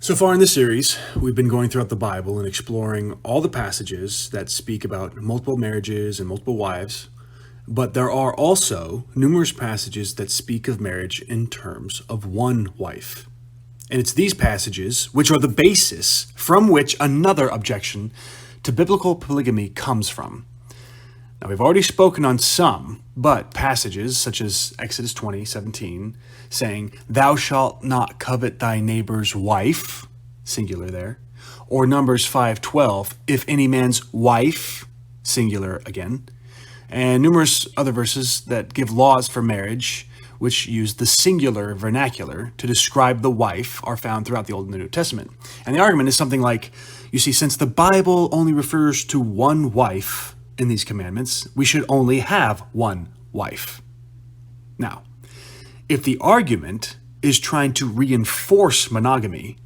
So far in this series, we've been going throughout the Bible and exploring all the passages that speak about multiple marriages and multiple wives, but there are also numerous passages that speak of marriage in terms of one wife. And it's these passages which are the basis from which another objection to biblical polygamy comes from. Now, we've already spoken on some, but passages such as Exodus 20:17, saying, "Thou shalt not covet thy neighbor's wife," singular there, or Numbers 5:12, "If any man's wife," singular again, and numerous other verses that give laws for marriage, which use the singular vernacular to describe the wife, are found throughout the Old and the New Testament. And the argument is something like, you see, since the Bible only refers to one wife in these commandments, we should only have one wife. Now, if the argument is trying to reinforce monogamy,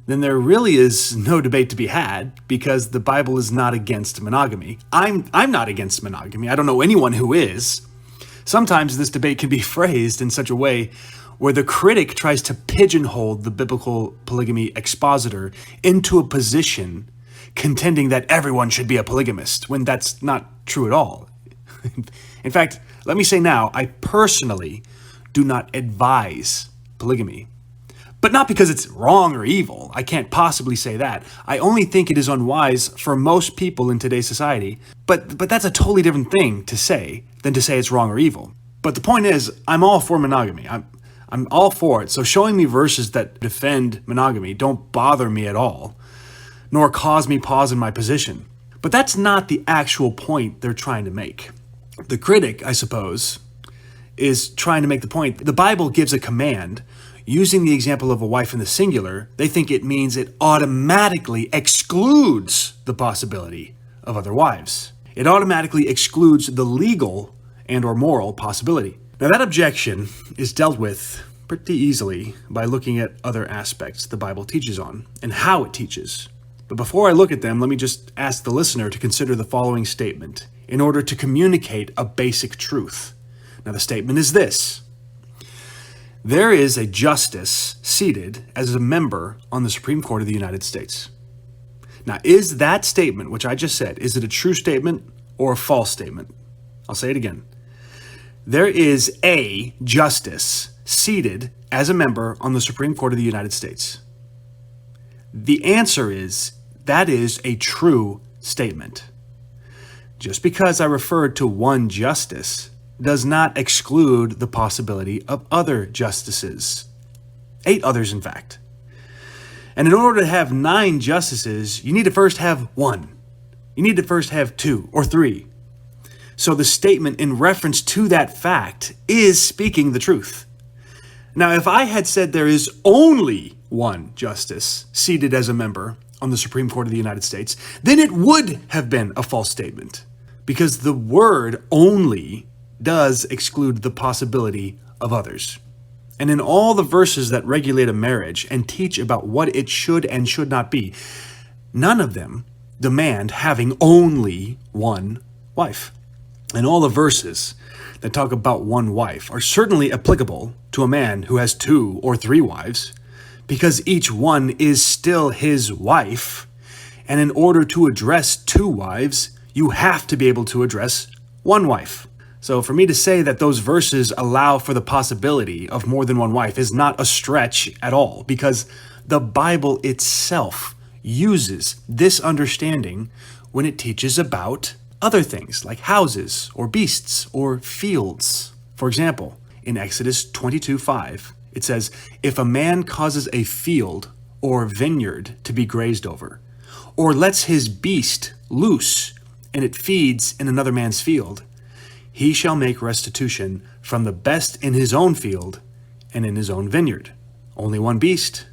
then there really is no debate to be had, because the Bible is not against monogamy. I'm not against monogamy. I don't know anyone who is. Sometimes this debate can be phrased in such a way where the critic tries to pigeonhole the biblical polygamy expositor into a position contending that everyone should be a polygamist, when that's not true at all. In fact, let me say now, I personally do not advise polygamy. But not because it's wrong or evil. I can't possibly say that. I only think it is unwise for most people in today's society. But that's a totally different thing to say than to say it's wrong or evil. But the point is, I'm all for monogamy. I'm all for it. So showing me verses that defend monogamy don't bother me at all, nor cause me pause in my position. But that's not the actual point they're trying to make. The critic, I suppose, is trying to make the point. The Bible gives a command. Using the example of a wife in the singular, they think it means it automatically excludes the possibility of other wives. It automatically excludes the legal and or moral possibility. Now, that objection is dealt with pretty easily by looking at other aspects the Bible teaches on and how it teaches. But before I look at them, let me just ask the listener to consider the following statement in order to communicate a basic truth. Now, the statement is this: there is a justice seated as a member on the Supreme Court of the United States. Now, is that statement, which I just said, is it a true statement or a false statement? I'll say it again. There is a justice seated as a member on the Supreme Court of the United States. The answer is, that is a true statement. Just because I referred to one justice does not exclude the possibility of other justices. 8 others, in fact. And in order to have 9 justices, you need to first have 1. You need to first have 2 or 3. So the statement in reference to that fact is speaking the truth. Now, if I had said there is only one justice seated as a member on the Supreme Court of the United States, then it would have been a false statement, because the word only does exclude the possibility of others. And in all the verses that regulate a marriage and teach about what it should and should not be, none of them demand having only one wife. And all the verses that talk about one wife are certainly applicable to a man who has 2 or 3 wives, because each one is still his wife. And in order to address 2 wives, you have to be able to address one wife. So for me to say that those verses allow for the possibility of more than one wife is not a stretch at all, because the Bible itself uses this understanding when it teaches about other things like houses or beasts or fields. For example, in Exodus 22:5, it says, "If a man causes a field or vineyard to be grazed over, or lets his beast loose and it feeds in another man's field, he shall make restitution from the best in his own field and in his own vineyard." Only one beast,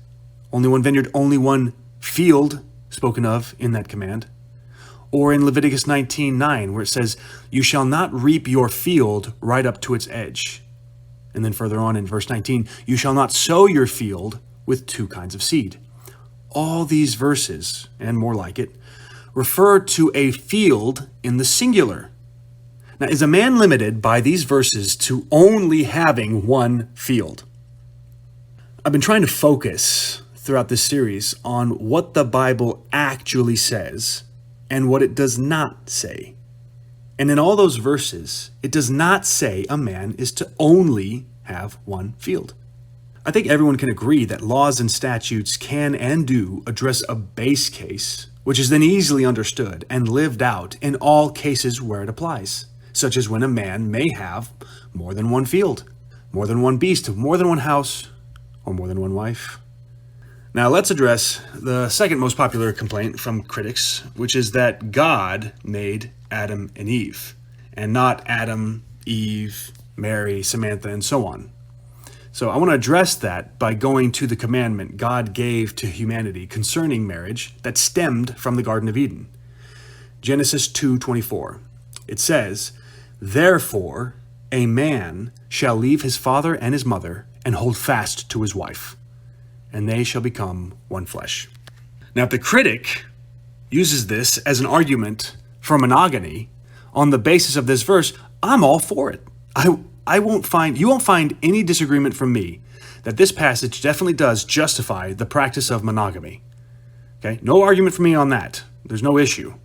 only one vineyard, only one field spoken of in that command. Or in Leviticus 19:9, where it says, "You shall not reap your field right up to its edge." And then further on in verse 19, "You shall not sow your field with 2 kinds of seed." All these verses, and more like it, refer to a field in the singular. Now, is a man limited by these verses to only having one field? I've been trying to focus throughout this series on what the Bible actually says and what it does not say. And in all those verses, it does not say a man is to only have one field. I think everyone can agree that laws and statutes can and do address a base case, which is then easily understood and lived out in all cases where it applies, such as when a man may have more than one field, more than one beast, more than one house, or more than one wife. Now let's address the second most popular complaint from critics, which is that God made Adam and Eve, and not Adam, Eve, Mary, Samantha, and so on. So I want to address that by going to the commandment God gave to humanity concerning marriage that stemmed from the Garden of Eden. Genesis 2:24. It says, "Therefore a man shall leave his father and his mother and hold fast to his wife, and they shall become one flesh." Now, if the critic uses this as an argument for monogamy on the basis of this verse, I'm all for it. You won't find any disagreement from me that this passage definitely does justify the practice of monogamy. Okay? No argument from me on that. There's no issue.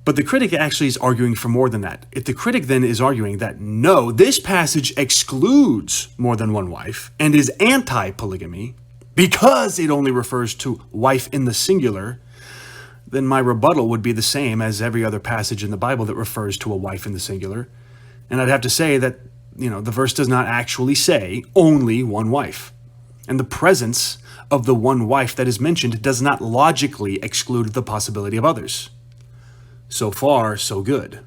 But the critic actually is arguing for more than that. If the critic then is arguing that no, this passage excludes more than one wife and is anti-polygamy because it only refers to wife in the singular, then my rebuttal would be the same as every other passage in the Bible that refers to a wife in the singular. And I'd have to say that the verse does not actually say only one wife. And the presence of the one wife that is mentioned does not logically exclude the possibility of others. So far, so good.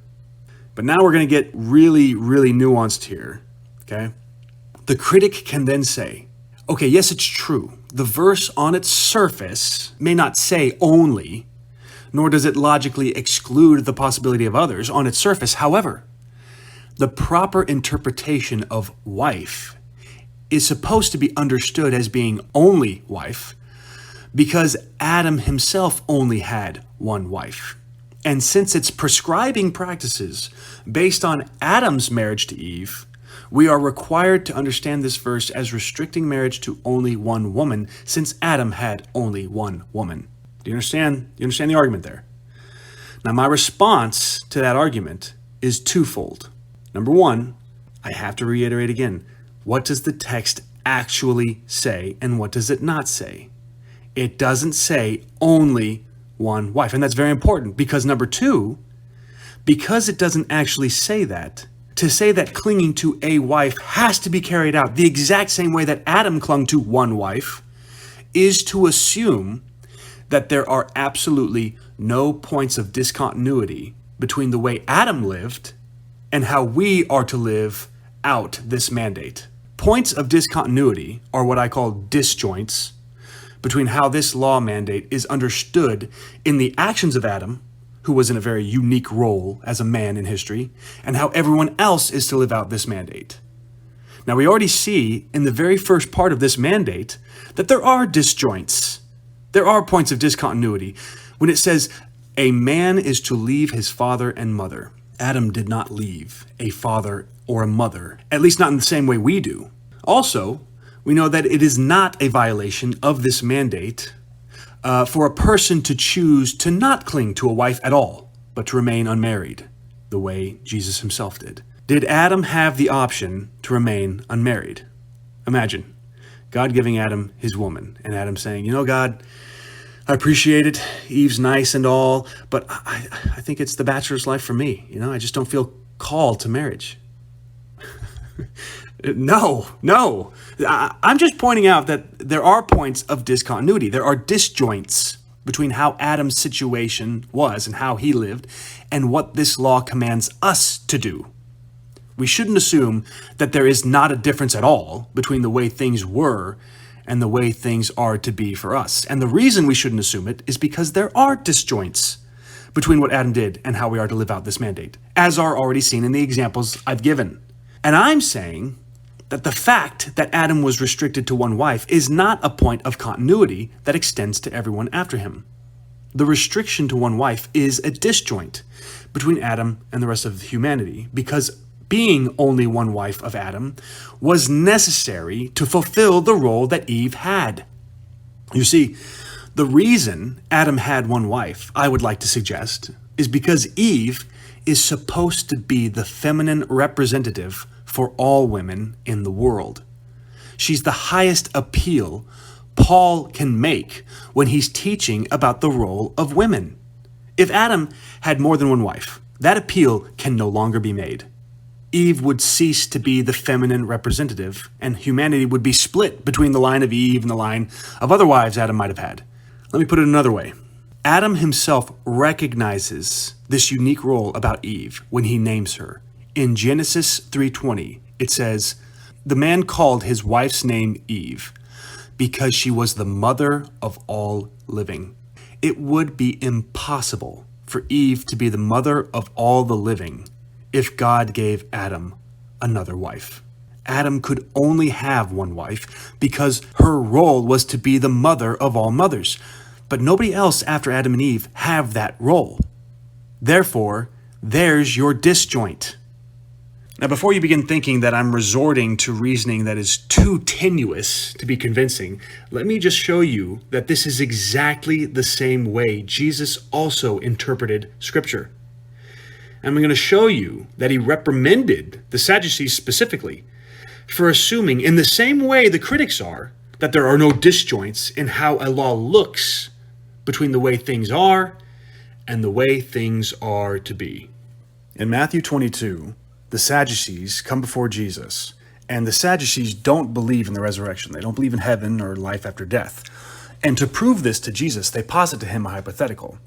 But now we're going to get really, really nuanced here, okay? The critic can then say, okay, yes, it's true. The verse on its surface may not say only, nor does it logically exclude the possibility of others on its surface. However, the proper interpretation of wife is supposed to be understood as being only wife because Adam himself only had one wife. And since it's prescribing practices based on Adam's marriage to Eve, we are required to understand this verse as restricting marriage to only one woman since Adam had only one woman. Do you understand? You understand the argument there? Now, my response to that argument is twofold. Number one, I have to reiterate again, what does the text actually say and what does it not say? It doesn't say only one wife, and that's very important because number two, because it doesn't actually say that, to say that clinging to a wife has to be carried out the exact same way that Adam clung to one wife is to assume that there are absolutely no points of discontinuity between the way Adam lived and how we are to live out this mandate. Points of discontinuity are what I call disjoints between how this law mandate is understood in the actions of Adam, who was in a very unique role as a man in history, and how everyone else is to live out this mandate. Now, we already see in the very first part of this mandate that there are disjoints. There are points of discontinuity. When it says, a man is to leave his father and mother, Adam did not leave a father or a mother, at least not in the same way we do. Also, we know that it is not a violation of this mandate for a person to choose to not cling to a wife at all, but to remain unmarried, the way Jesus himself did. Did Adam have the option to remain unmarried? Imagine God giving Adam his woman, and Adam saying, God, I appreciate it. Eve's nice and all, but I think it's the bachelor's life for me. I just don't feel called to marriage. No. I'm just pointing out that there are points of discontinuity. There are disjoints between how Adam's situation was and how he lived and what this law commands us to do. We shouldn't assume that there is not a difference at all between the way things were and the way things are to be for us. And the reason we shouldn't assume it is because there are disjoints between what Adam did and how we are to live out this mandate, as are already seen in the examples I've given. And I'm saying that the fact that Adam was restricted to one wife is not a point of continuity that extends to everyone after him. The restriction to one wife is a disjoint between Adam and the rest of humanity because being only one wife of Adam was necessary to fulfill the role that Eve had. You see, the reason Adam had one wife, I would like to suggest, is because Eve is supposed to be the feminine representative for all women in the world. She's the highest appeal Paul can make when he's teaching about the role of women. If Adam had more than one wife, that appeal can no longer be made. Eve would cease to be the feminine representative, and humanity would be split between the line of Eve and the line of other wives Adam might have had. Let me put it another way. Adam himself recognizes this unique role about Eve when he names her. In Genesis 3:20, it says, "The man called his wife's name Eve because she was the mother of all living." It would be impossible for Eve to be the mother of all the living if God gave Adam another wife. Adam could only have one wife because her role was to be the mother of all mothers. But nobody else after Adam and Eve have that role. Therefore, there's your disjoint. Now, before you begin thinking that I'm resorting to reasoning that is too tenuous to be convincing, let me just show you that this is exactly the same way Jesus also interpreted Scripture. And I'm going to show you that he reprimanded the Sadducees specifically for assuming, in the same way the critics are, that there are no disjoints in how a law looks between the way things are and the way things are to be. In Matthew 22, the Sadducees come before Jesus, and the Sadducees don't believe in the resurrection. They don't believe in heaven or life after death. And to prove this to Jesus, they posit to him a hypothetical.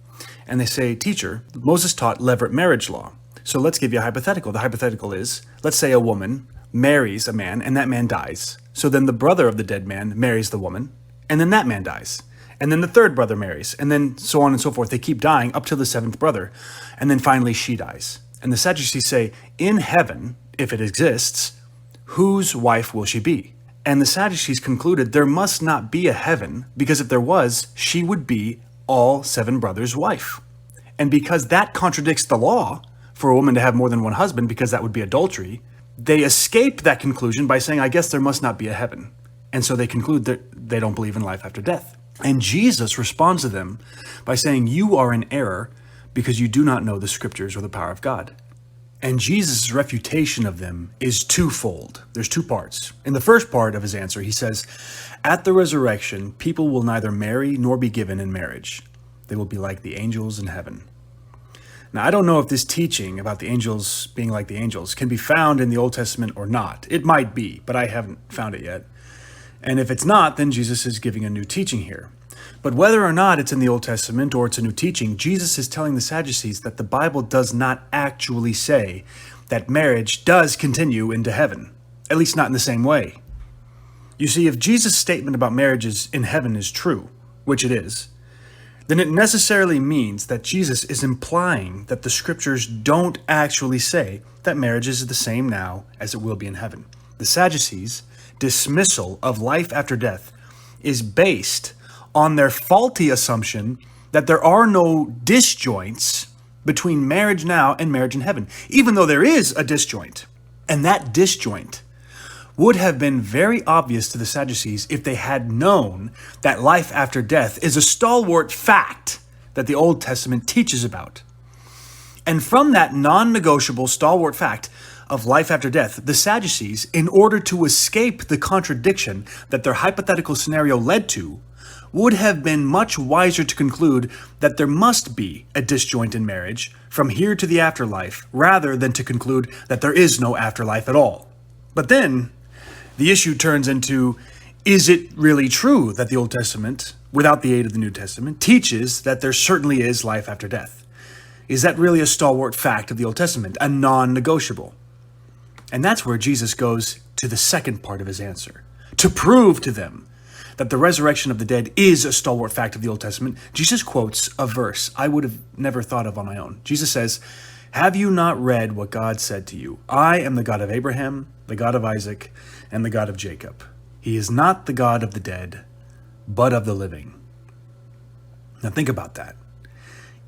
And they say, "Teacher, Moses taught levirate marriage law. So let's give you a hypothetical. The hypothetical is, let's say a woman marries a man and that man dies. So then the brother of the dead man marries the woman, and then that man dies. And then the third brother marries, and then so on and so forth. They keep dying up till the seventh brother, and then finally she dies." And the Sadducees say, in heaven, if it exists, whose wife will she be? And the Sadducees concluded there must not be a heaven, because if there was, she would be all seven brothers' wife. And because that contradicts the law for a woman to have more than one husband, because that would be adultery, they escape that conclusion by saying, I guess there must not be a heaven. And so they conclude that they don't believe in life after death. And Jesus responds to them by saying, you are in error because you do not know the scriptures or the power of God. And Jesus' refutation of them is twofold. There's two parts. In the first part of his answer, he says, at the resurrection, people will neither marry nor be given in marriage. They will be like the angels in heaven. Now, I don't know if this teaching about the angels being like the angels can be found in the Old Testament or not. It might be, but I haven't found it yet. And if it's not, then Jesus is giving a new teaching here. But whether or not it's in the Old Testament or it's a new teaching, Jesus is telling the Sadducees that the Bible does not actually say that marriage does continue into heaven, at least not in the same way. You see, if Jesus' statement about marriages in heaven is true, which it is, then it necessarily means that Jesus is implying that the scriptures don't actually say that marriage is the same now as it will be in heaven. The Sadducees' dismissal of life after death is based on their faulty assumption that there are no disjoints between marriage now and marriage in heaven, even though there is a disjoint. And that disjoint would have been very obvious to the Sadducees if they had known that life after death is a stalwart fact that the Old Testament teaches about. And from that non-negotiable stalwart fact of life after death, the Sadducees, in order to escape the contradiction that their hypothetical scenario led to, would have been much wiser to conclude that there must be a disjoint in marriage from here to the afterlife, rather than to conclude that there is no afterlife at all. But then, the issue turns into, is it really true that the Old Testament, without the aid of the New Testament, teaches that there certainly is life after death? Is that really a stalwart fact of the Old Testament, a non-negotiable? And that's where Jesus goes to the second part of his answer. To prove to them that the resurrection of the dead is a stalwart fact of the Old Testament, Jesus quotes a verse I would have never thought of on my own. Jesus says, have you not read what God said to you? I am the God of Abraham, the God of Isaac, and the God of Jacob. He is not the God of the dead, but of the living. Now think about that.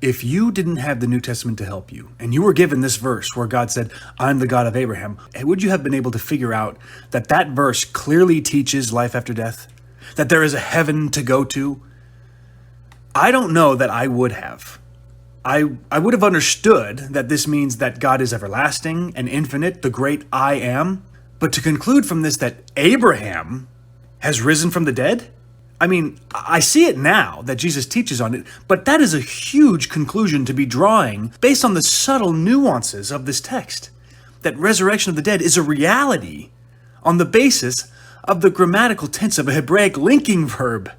If you didn't have the New Testament to help you, and you were given this verse where God said, I'm the God of Abraham, would you have been able to figure out that that verse clearly teaches life after death? that there is a heaven to go to? I don't know that I would have. I would have understood that this means that God is everlasting and infinite, the great I am. But to conclude from this that Abraham has risen from the dead? I mean, I see it now that Jesus teaches on it, but that is a huge conclusion to be drawing based on the subtle nuances of this text. That resurrection of the dead is a reality on the basis of the grammatical tense of a Hebraic linking verb.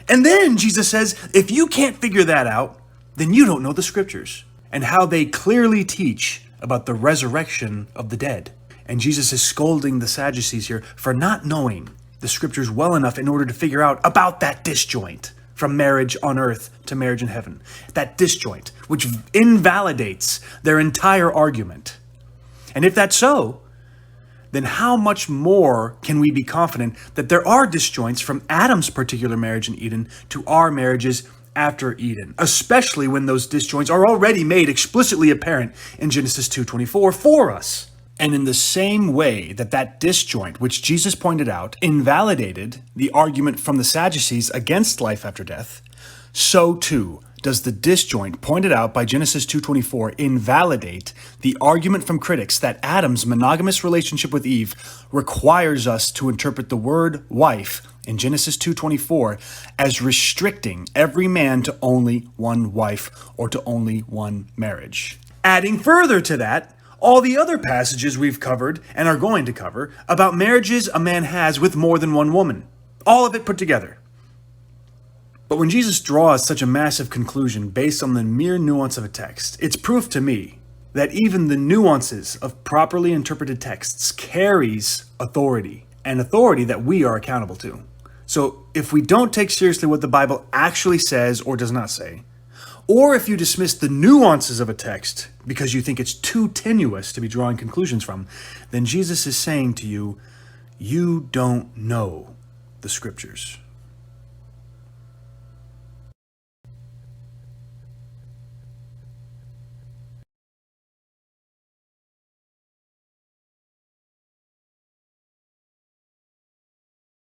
And then Jesus says, if you can't figure that out, then you don't know the scriptures and how they clearly teach about the resurrection of the dead. And Jesus is scolding the Sadducees here for not knowing the scriptures well enough in order to figure out about that disjoint from marriage on earth to marriage in heaven. That disjoint, which invalidates their entire argument. And if that's so, then how much more can we be confident that there are disjoints from Adam's particular marriage in Eden to our marriages after Eden, especially when those disjoints are already made explicitly apparent in Genesis 2:24 for us. And in the same way that that disjoint, which Jesus pointed out, invalidated the argument from the Sadducees against life after death, so too does the disjoint pointed out by Genesis 2:24 invalidate the argument from critics that Adam's monogamous relationship with Eve requires us to interpret the word wife in Genesis 2:24 as restricting every man to only one wife or to only one marriage. Adding further to that, all the other passages we've covered and are going to cover about marriages a man has with more than one woman. All of it put together. But when Jesus draws such a massive conclusion based on the mere nuance of a text, it's proof to me that even the nuances of properly interpreted texts carries authority, and authority that we are accountable to. So if we don't take seriously what the Bible actually says or does not say, or if you dismiss the nuances of a text because you think it's too tenuous to be drawing conclusions from, then Jesus is saying to you, you don't know the scriptures.